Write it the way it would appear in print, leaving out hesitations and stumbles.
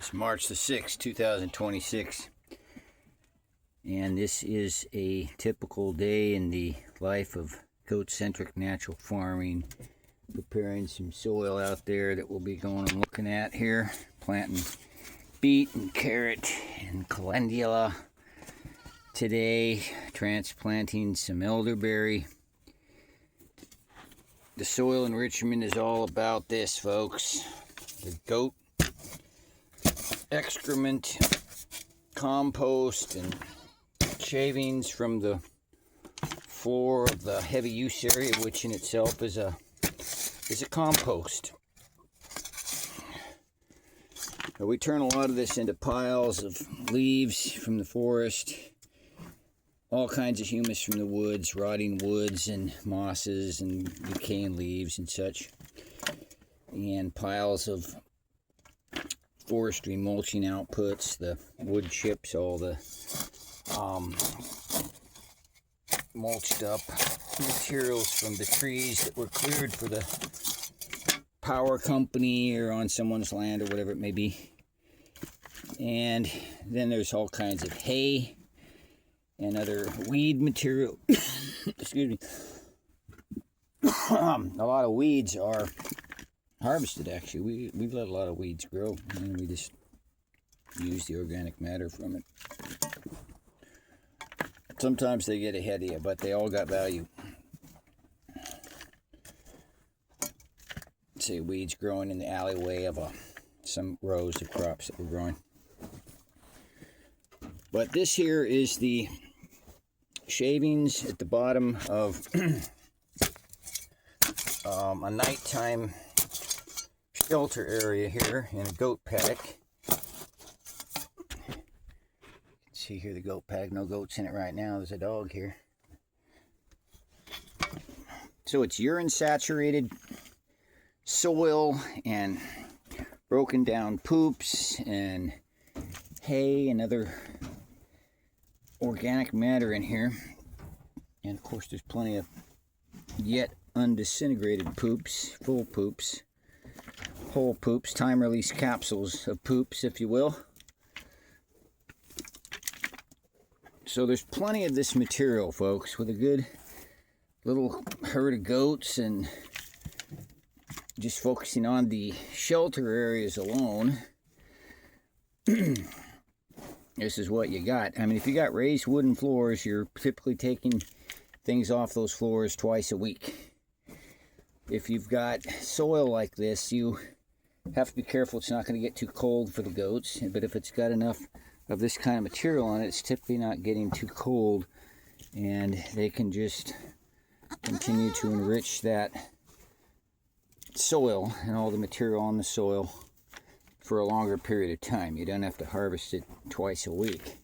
It's March the 6th, 2026, and this is a typical day in the life of goat-centric natural farming. Preparing some soil out there that we'll be going and looking at here. Planting beet and carrot and calendula. Today, transplanting some elderberry. The soil enrichment is all about this, folks. The goat excrement, compost, and shavings from the floor of the heavy use area, which in itself is a compost. Now, we turn a lot of this into piles of leaves from the forest, all kinds of humus from the woods, rotting woods and mosses and decaying leaves and such, and piles of forestry mulching outputs, the wood chips, all the mulched up materials from the trees that were cleared for the power company or on someone's land or whatever it may be. And then there's all kinds of hay and other weed material. Excuse me. A lot of weeds are harvested, actually. We've let a lot of weeds grow, and we just use the organic matter from it. Sometimes they get ahead of you, but they all got value. See weeds growing in the alleyway of some rows of crops that we're growing. But this here is the shavings at the bottom of a nighttime shelter area here in a goat paddock. See here the goat paddock, no goats in it right now, there's a dog here. So it's urine saturated soil and broken down poops and hay and other organic matter in here. And of course there's plenty of yet undisintegrated poops, full poops, whole poops, time release capsules of poops, if you will. So there's plenty of this material, folks, with a good little herd of goats, and just focusing on the shelter areas alone, this is what you got. I mean, if you got raised wooden floors, you're typically taking things off those floors twice a week. If you've got soil like this, you have to be careful it's not going to get too cold for the goats, but if it's got enough of this kind of material on it, it's typically not getting too cold, and they can just continue to enrich that soil and all the material on the soil for a longer period of time. You don't have to harvest it twice a week.